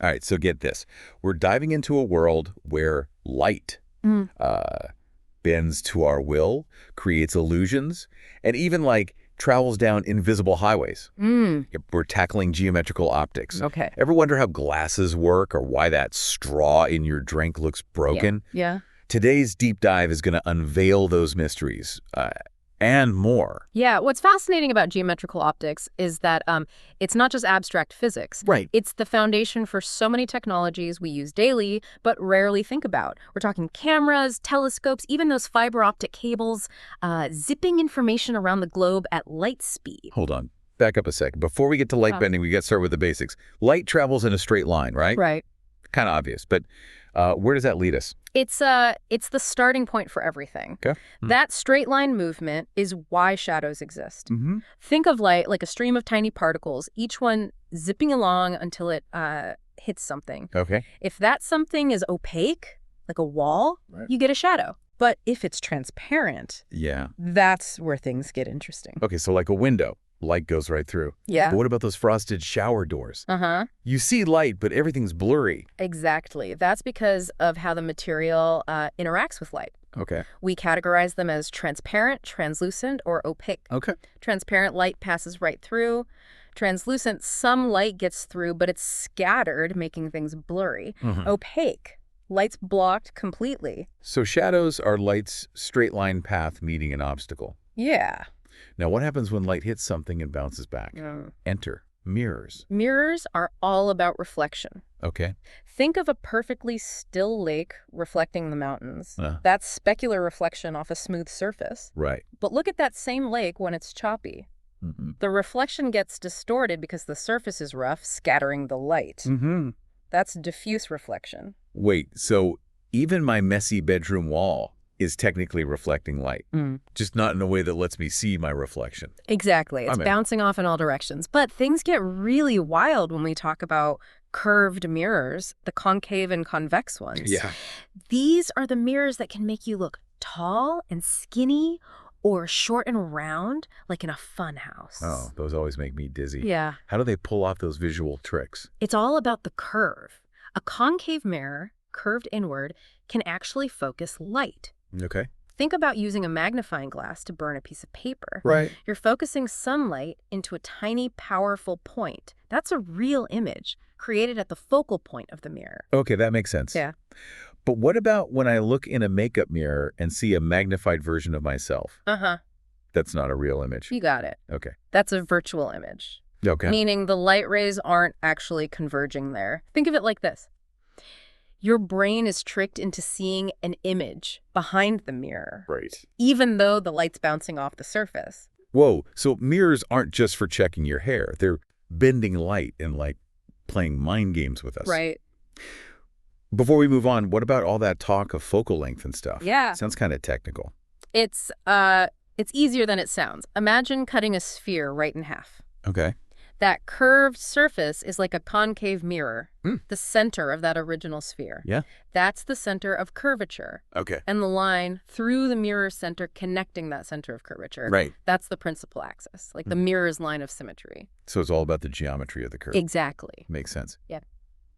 All right, so get this. We're diving into a world where light bends to our will, creates illusions, and even, like, travels down invisible highways. We're tackling geometrical optics. Okay. Ever wonder how glasses work or why that straw in your drink looks broken? Yeah. Today's deep dive is going to unveil those mysteries and more. Yeah, what's fascinating about geometrical optics is that it's not just abstract physics. Right. It's the foundation for so many technologies we use daily but rarely think about. We're talking cameras, telescopes, even those fiber optic cables, zipping information around the globe at light speed. Hold on. Back up a sec. Before we get to light bending, we got to start with the basics. Light travels in a straight line, right? Right. Kind of obvious, but where does that lead us? It's the starting point for everything. Okay. That straight line movement is why shadows exist. Think of light like a stream of tiny particles, each one zipping along until it hits something. Okay. If that something is opaque, like a wall, you get a shadow. But if it's transparent, that's where things get interesting. Okay, so like a window. Light goes right through. Yeah. But what about those frosted shower doors? You see light, but everything's blurry. Exactly. That's because of how the material interacts with light. Okay. We categorize them as transparent, translucent, or opaque. Okay. Transparent light passes right through. Translucent, some light gets through, but it's scattered, making things blurry. Opaque, light's blocked completely. So shadows are light's straight line path meeting an obstacle. Yeah. Now, what happens when light hits something and bounces back? Enter mirrors. Mirrors are all about reflection. Okay. Think of a perfectly still lake reflecting the mountains. That's specular reflection off a smooth surface. Right. But look at that same lake when it's choppy. The reflection gets distorted because the surface is rough, scattering the light. That's diffuse reflection. Wait, so even my messy bedroom wall is technically reflecting light, just not in a way that lets me see my reflection. Exactly. It's bouncing off in all directions. But things get really wild when we talk about curved mirrors, the concave and convex ones. Yeah. These are the mirrors that can make you look tall and skinny or short and round, like in a fun house. Oh, those always make me dizzy. Yeah. How do they pull off those visual tricks? It's all about the curve. A concave mirror, curved inward, can actually focus light. Okay. Think about using a magnifying glass to burn a piece of paper. Right. You're focusing sunlight into a tiny, powerful point. That's a real image created at the focal point of the mirror. Okay, that makes sense. Yeah. But what about when I look in a makeup mirror and see a magnified version of myself? That's not a real image. You got it. Okay. That's a virtual image. Okay. Meaning the light rays aren't actually converging there. Think of it like this. Your brain is tricked into seeing an image behind the mirror. Right. Even though the light's bouncing off the surface. Whoa, so mirrors aren't just for checking your hair. They're bending light and, like, playing mind games with us. Right. Before we move on, what about all that talk of focal length and stuff? Yeah. Sounds kind of technical. It's easier than it sounds. Imagine cutting a sphere right in half. Okay. That curved surface is like a concave mirror, the center of that original sphere. Yeah. That's the center of curvature. Okay. And the line through the mirror center connecting that center of curvature. Right. That's the principal axis, like the mirror's line of symmetry. So it's all about the geometry of the curve. Exactly. Makes sense. Yeah.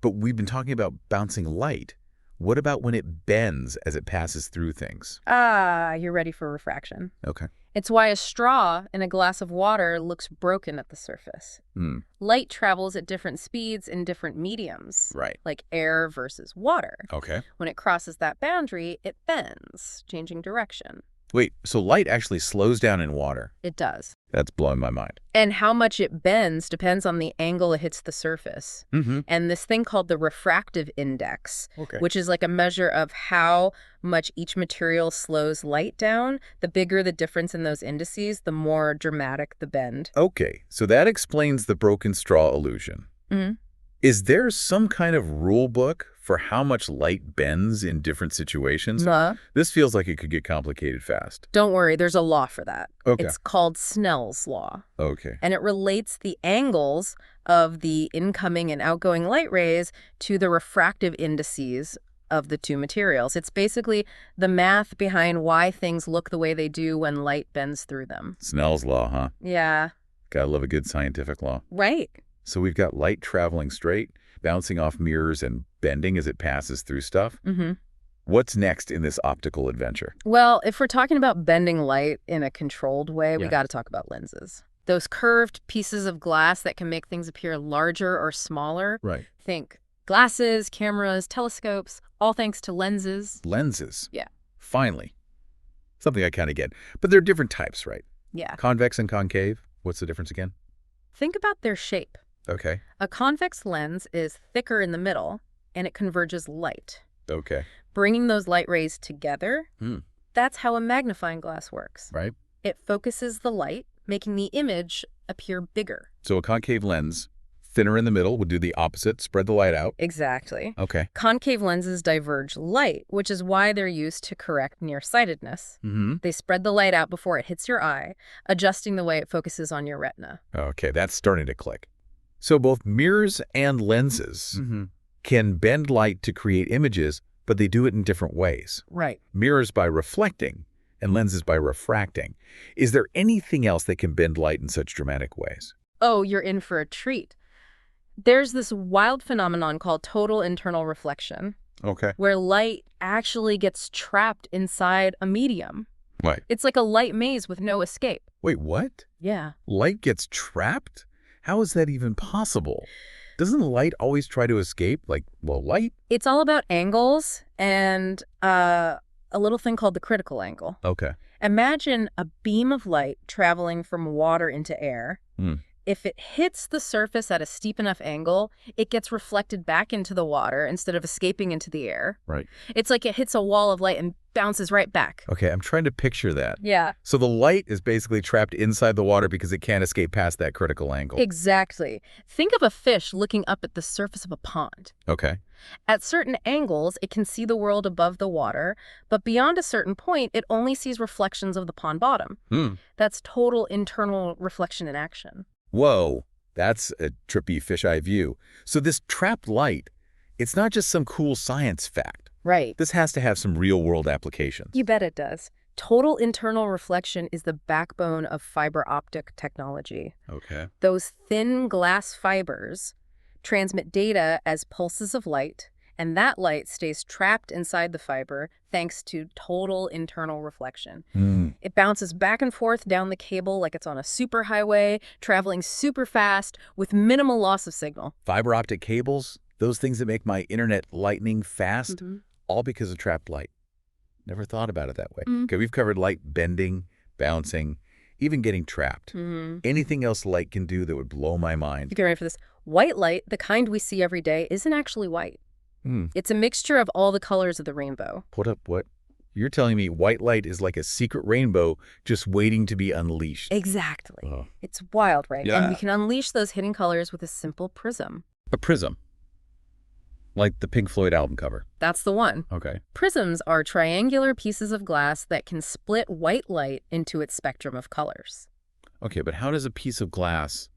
But we've been talking about bouncing light. What about when it bends as it passes through things? You're ready for refraction. Okay. It's why a straw in a glass of water looks broken at the surface. Light travels at different speeds in different mediums. Right. Like air versus water. Okay. When it crosses that boundary, it bends, changing direction. Wait, so light actually slows down in water? It does. That's blowing my mind. And how much it bends depends on the angle it hits the surface. And this thing called the refractive index, which is like a measure of how much each material slows light down. The bigger the difference in those indices, the more dramatic the bend. Okay, so that explains the broken straw illusion. Is there some kind of rule book for how much light bends in different situations? This feels like it could get complicated fast. Don't worry, there's a law for that. Okay. It's called Snell's law. Okay. And it relates the angles of the incoming and outgoing light rays to the refractive indices of the two materials. It's basically the math behind why things look the way they do when light bends through them. Snell's law, huh? Yeah. Gotta love a good scientific law. Right. So we've got light traveling straight, bouncing off mirrors and bending as it passes through stuff. Mm-hmm. What's next in this optical adventure? Well, if we're talking about bending light in a controlled way, we Yeah. got to talk about lenses. Those curved pieces of glass that can make things appear larger or smaller. Right. Think glasses, cameras, telescopes, all thanks to lenses. Lenses. Yeah. Finally. Something I kind of get. But there are different types, right? Yeah. Convex and concave. What's the difference again? Think about their shape. Okay. A convex lens is thicker in the middle, and it converges light. Okay. Bringing those light rays together, that's how a magnifying glass works. Right. It focuses the light, making the image appear bigger. So a concave lens, thinner in the middle, would do the opposite, spread the light out. Exactly. Okay. Concave lenses diverge light, which is why they're used to correct nearsightedness. Mm-hmm. They spread the light out before it hits your eye, adjusting the way it focuses on your retina. Okay, that's starting to click. So both mirrors and lenses can bend light to create images, but they do it in different ways. Right. Mirrors by reflecting and lenses by refracting. Is there anything else that can bend light in such dramatic ways? Oh, you're in for a treat. There's this wild phenomenon called total internal reflection, Okay. where light actually gets trapped inside a medium. Right. It's like a light maze with no escape. Wait, what? Yeah. Light gets trapped? How is that even possible? Doesn't light always try to escape? Like, well, light? It's all about angles and a little thing called the critical angle. Okay. Imagine a beam of light traveling from water into air. If it hits the surface at a steep enough angle, it gets reflected back into the water instead of escaping into the air. Right. It's like it hits a wall of light and bounces right back. Okay, I'm trying to picture that. Yeah. So the light is basically trapped inside the water because it can't escape past that critical angle. Exactly. Think of a fish looking up at the surface of a pond. Okay. At certain angles, it can see the world above the water, but beyond a certain point, it only sees reflections of the pond bottom. That's total internal reflection in action. Whoa, that's a trippy fisheye view. So this trapped light, it's not just some cool science fact. Right. This has to have some real-world applications. You bet it does. Total internal reflection is the backbone of fiber optic technology. Okay. Those thin glass fibers transmit data as pulses of light, and that light stays trapped inside the fiber thanks to total internal reflection. It bounces back and forth down the cable like it's on a superhighway, traveling super fast with minimal loss of signal. Fiber optic cables, those things that make my internet lightning fast, all because of trapped light. Never thought about it that way. Okay, we've covered light bending, bouncing, even getting trapped. Anything else light can do that would blow my mind? You get ready for this. White light, the kind we see every day, isn't actually white. It's a mixture of all the colors of the rainbow. Put up what? You're telling me white light is like a secret rainbow just waiting to be unleashed. Exactly. Oh. It's wild, right? Yeah. And we can unleash those hidden colors with a simple prism. A prism. Like the Pink Floyd album cover. That's the one. Okay. Prisms are triangular pieces of glass that can split white light into its spectrum of colors. Okay, but how does a piece of glass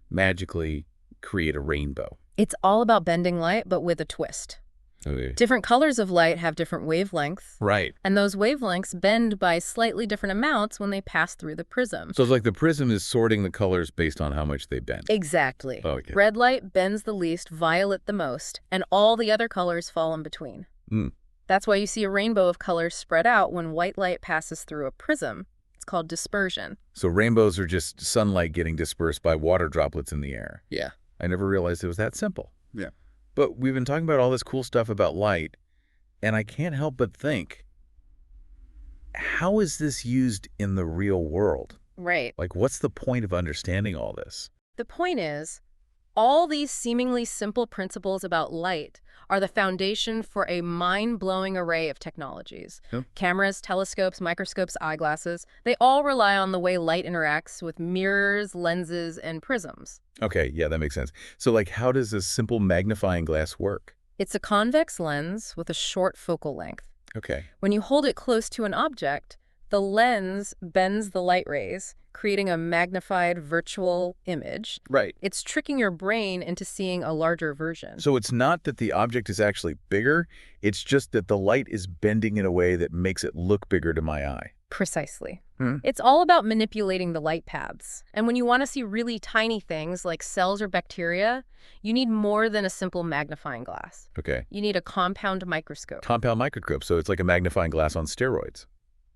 magically create a rainbow? It's all about bending light, but with a twist. Okay. Different colors of light have different wavelengths, Right. and those wavelengths bend by slightly different amounts when they pass through the prism. So it's like the prism is sorting the colors based on how much they bend. Exactly. Okay. Red light bends the least, violet the most, and all the other colors fall in between. That's why you see a rainbow of colors spread out when white light passes through a prism. It's called dispersion. So rainbows are just sunlight getting dispersed by water droplets in the air. Yeah. I never realized it was that simple. Yeah. But we've been talking about all this cool stuff about light, and I can't help but think, how is this used in the real world? Right. Like, what's the point of understanding all this? The point is, all these seemingly simple principles about light are the foundation for a mind-blowing array of technologies. Yep. Cameras, telescopes, microscopes, eyeglasses, they all rely on the way light interacts with mirrors, lenses, and prisms. Okay, yeah, that makes sense. So, like, how does a simple magnifying glass work? It's a convex lens with a short focal length. Okay. When you hold it close to an object, the lens bends the light rays, creating a magnified virtual image. Right. It's tricking your brain into seeing a larger version. So it's not that the object is actually bigger, it's just that the light is bending in a way that makes it look bigger to my eye. Precisely. Hmm. It's all about manipulating the light paths. And when you want to see really tiny things like cells or bacteria, you need more than a simple magnifying glass. Okay. You need a compound microscope. Compound microscope, so it's like a magnifying glass on steroids.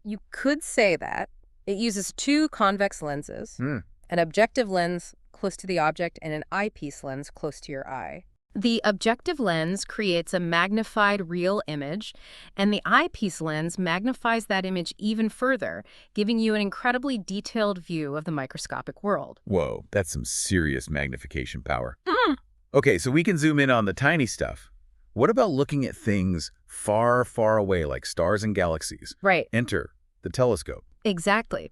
You could say that. It uses two convex lenses, an objective lens close to the object and an eyepiece lens close to your eye. The objective lens creates a magnified real image, and the eyepiece lens magnifies that image even further, giving you an incredibly detailed view of the microscopic world. Whoa, that's some serious magnification power. Okay, so we can zoom in on the tiny stuff. What about looking at things far, far away, like stars and galaxies? Right. Enter the telescope. Exactly.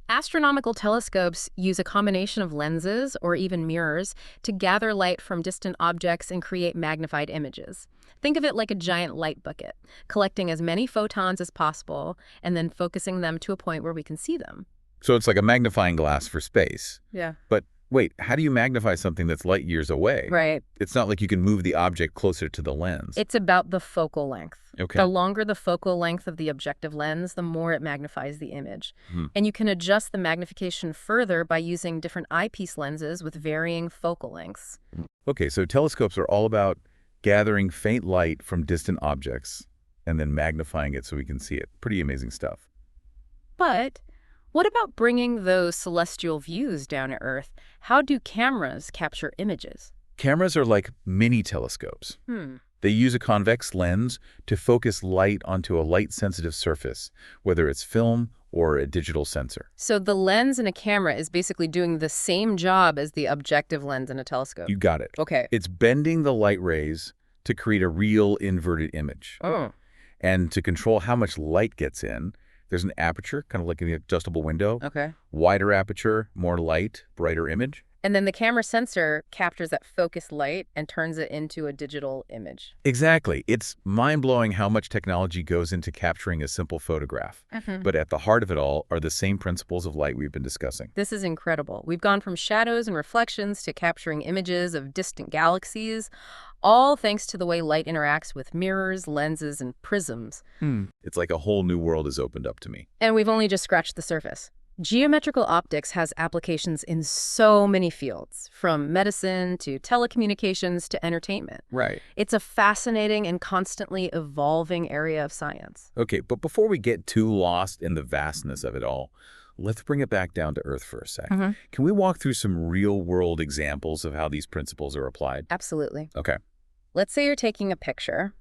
Astronomical telescopes use a combination of lenses or even mirrors to gather light from distant objects and create magnified images. Think of it like a giant light bucket, collecting as many photons as possible and then focusing them to a point where we can see them. So it's like a magnifying glass for space. Yeah. But wait, how do you magnify something that's light years away? Right. It's not like you can move the object closer to the lens. It's about the focal length. Okay. The longer the focal length of the objective lens, the more it magnifies the image. And you can adjust the magnification further by using different eyepiece lenses with varying focal lengths. Okay, so telescopes are all about gathering faint light from distant objects and then magnifying it so we can see it. Pretty amazing stuff. But what about bringing those celestial views down to Earth? How do cameras capture images? Cameras are like mini telescopes. They use a convex lens to focus light onto a light-sensitive surface, whether it's film or a digital sensor. So the lens in a camera is basically doing the same job as the objective lens in a telescope. You got it. Okay. It's bending the light rays to create a real inverted image. Oh. And to control how much light gets in, there's an aperture, kind of like an adjustable window. Okay. Wider aperture, more light, brighter image. And then the camera sensor captures that focused light and turns it into a digital image. Exactly. It's mind-blowing how much technology goes into capturing a simple photograph. But at the heart of it all are the same principles of light we've been discussing. This is incredible. We've gone from shadows and reflections to capturing images of distant galaxies, all thanks to the way light interacts with mirrors, lenses, and prisms. It's like a whole new world has opened up to me. And we've only just scratched the surface. Geometrical optics has applications in so many fields, from medicine to telecommunications to entertainment. Right. It's a fascinating and constantly evolving area of science. Okay, but before we get too lost in the vastness of it all, let's bring it back down to Earth for a sec. Can we walk through some real-world examples of how these principles are applied? Absolutely. Okay. Let's say you're taking a picture.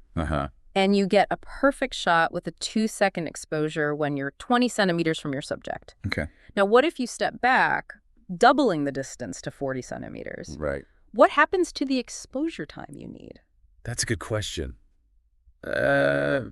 And you get a perfect shot with a 2-second exposure when you're 20 centimeters from your subject. Okay. Now, what if you step back, doubling the distance to 40 centimeters? Right. What happens to the exposure time you need? That's a good question. I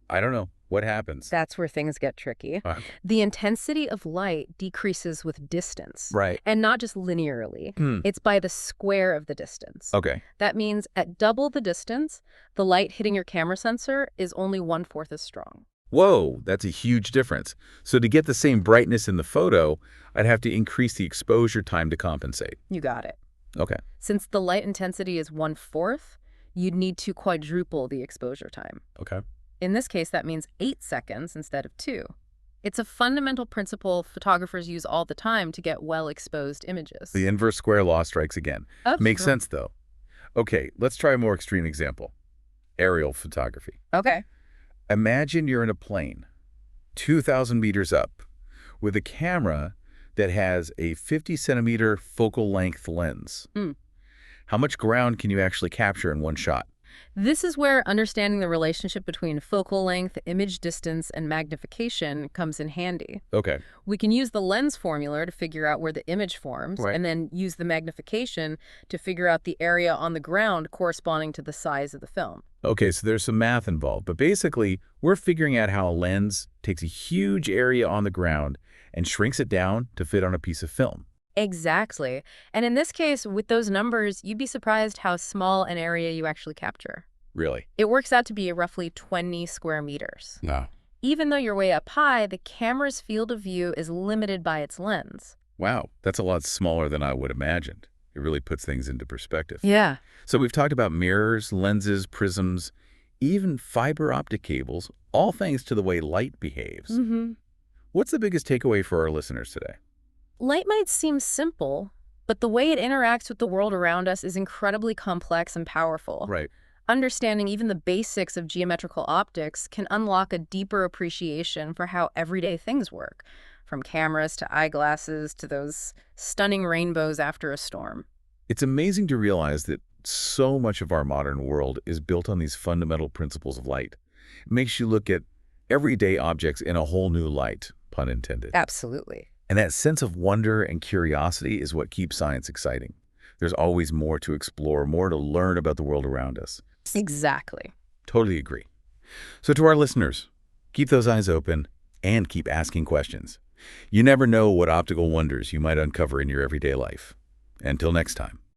don't know. What happens? That's where things get tricky. The intensity of light decreases with distance. Right. And not just linearly. It's by the square of the distance. Okay. That means at double the distance, the light hitting your camera sensor is only 1/4 as strong. Whoa, that's a huge difference. So to get the same brightness in the photo, I'd have to increase the exposure time to compensate. You got it. Okay. Since the light intensity is 1/4, you'd need to quadruple the exposure time. Okay. In this case, that means 8 seconds instead of 2. It's a fundamental principle photographers use all the time to get well-exposed images. The inverse square law strikes again. Makes sense, though. Okay, let's try a more extreme example. Aerial photography. Okay. Imagine you're in a plane, 2,000 meters up, with a camera that has a 50-centimeter focal length lens. How much ground can you actually capture in one shot? This is where understanding the relationship between focal length, image distance, and magnification comes in handy. Okay. We can use the lens formula to figure out where the image forms, Right. and then use the magnification to figure out the area on the ground corresponding to the size of the film. Okay, so there's some math involved, but basically, we're figuring out how a lens takes a huge area on the ground and shrinks it down to fit on a piece of film. Exactly. And in this case, with those numbers, you'd be surprised how small an area you actually capture. Really? It works out to be roughly 20 square meters. No. Even though you're way up high, the camera's field of view is limited by its lens. Wow, that's a lot smaller than I would have imagined. It really puts things into perspective. Yeah. So we've talked about mirrors, lenses, prisms, even fiber optic cables, all thanks to the way light behaves. What's the biggest takeaway for our listeners today? Light might seem simple, but the way it interacts with the world around us is incredibly complex and powerful. Right. Understanding even the basics of geometrical optics can unlock a deeper appreciation for how everyday things work, from cameras to eyeglasses to those stunning rainbows after a storm. It's amazing to realize that so much of our modern world is built on these fundamental principles of light. It makes you look at everyday objects in a whole new light, pun intended. Absolutely. And that sense of wonder and curiosity is what keeps science exciting. There's always more to explore, more to learn about the world around us. Exactly. Totally agree. So to our listeners, keep those eyes open and keep asking questions. You never know what optical wonders you might uncover in your everyday life. Until next time.